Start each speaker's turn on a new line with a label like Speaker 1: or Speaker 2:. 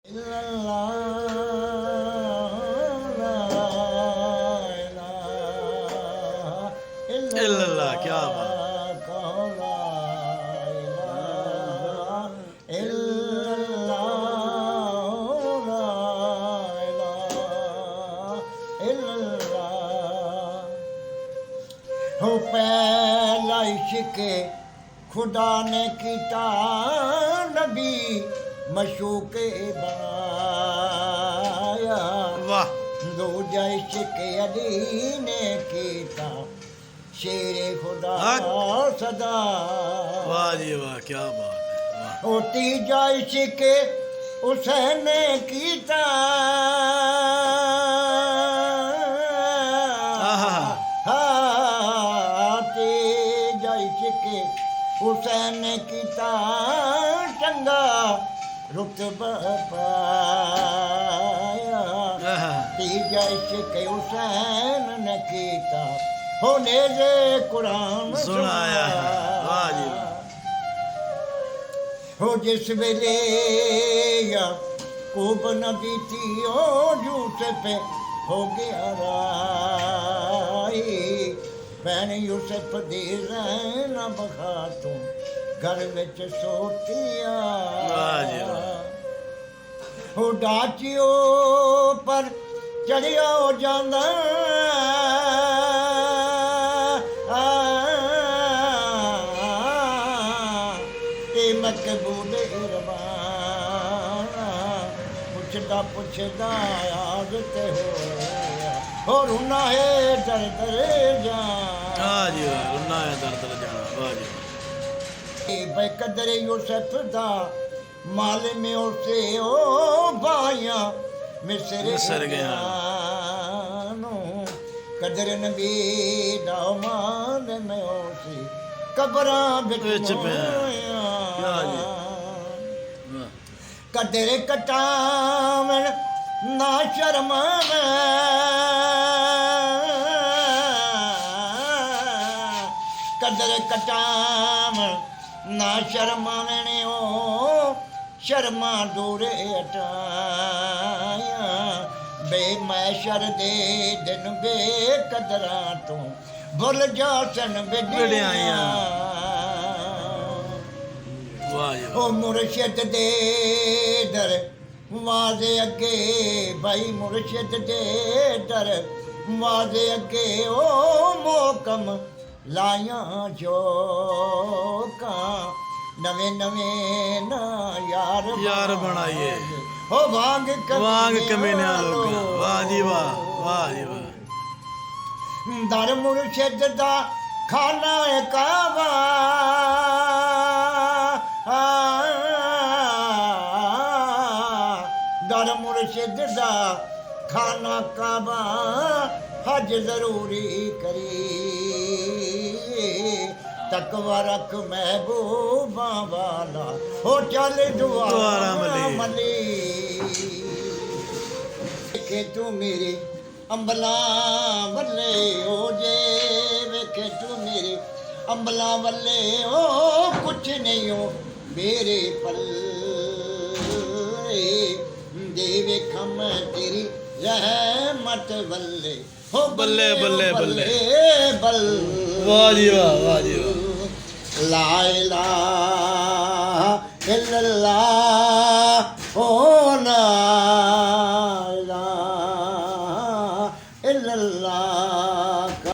Speaker 1: इल्लल्लाह क्या बात।
Speaker 2: हो पहला इश्क़े खुदा ने किता नबी मशूक़े बनाया।
Speaker 1: वाह
Speaker 2: दूजा इश्क़े अली ने किता शेरे खुदा सदा।
Speaker 1: वाह जी वाह क्या बात है वाह।
Speaker 2: हो तीजा इश्क़े हुसैन ने किता हुसैन ने किता चंगा रुतबा पाया। तीजा इश्क़े हुसैन ने किता होने जे कुरान
Speaker 1: सुनाया। वाह जी वाह।
Speaker 2: हो जिस वेले याकूब नबी थी ओ झूठ पे हो गया राई। भैन यूसुफ दी ज़ैनब खातून घर विच सोतिया। हो डाचियो पर चढ़िया जांदा ते मकबूल रवाना पुछदा पुछदा आज ते होया हो रुना है दर दर जा।
Speaker 1: वाह जी वाह रुना है दर दर जाना। वाह जी
Speaker 2: बेकदर यूसुफ दा माल में उसे ओ भाइया मिसर गया कदर नबी दा माल में उसे कबरां विच पाया। कदर कटावन ना शर्मावे कदर कटावन ना शर्माने ओ शर्मा दूरे हटाया। बेमैशर दे दिन बेकदरा तू भुल जासन बिड़ियां। ओ मुर्शिद दे दर वाजे अगे भाई मुर्शिद दे दर वाजे अगे ओ मोकम लाया जोका नवे नवे ना यार
Speaker 1: बनाइए
Speaker 2: हो वांग
Speaker 1: कमीने लोग। वाह जी वाह वाह जी वाह।
Speaker 2: दर मुर्शिद दा खाना कावा दर मुर्शिद दा खाना काबा हज जरूरी करी। तकवा रख महबूबा वाला हो चल दुआरा मली। वेखे तू मेरे अंबला वल्ले ओ जे वेखे तू मेरे अंबला वल्ले ओ कुछ नहीं हो मेरे पल्ले दे वेखा मैं तेरी रहमत वल्ले हो
Speaker 1: बल्ले बल्ले बल्ले
Speaker 2: बल।
Speaker 1: वाह जी वाह वाह जी वाह।
Speaker 2: ला इलाहा इल्लल्लाह ओ ला इलाहा इल्लल्लाह।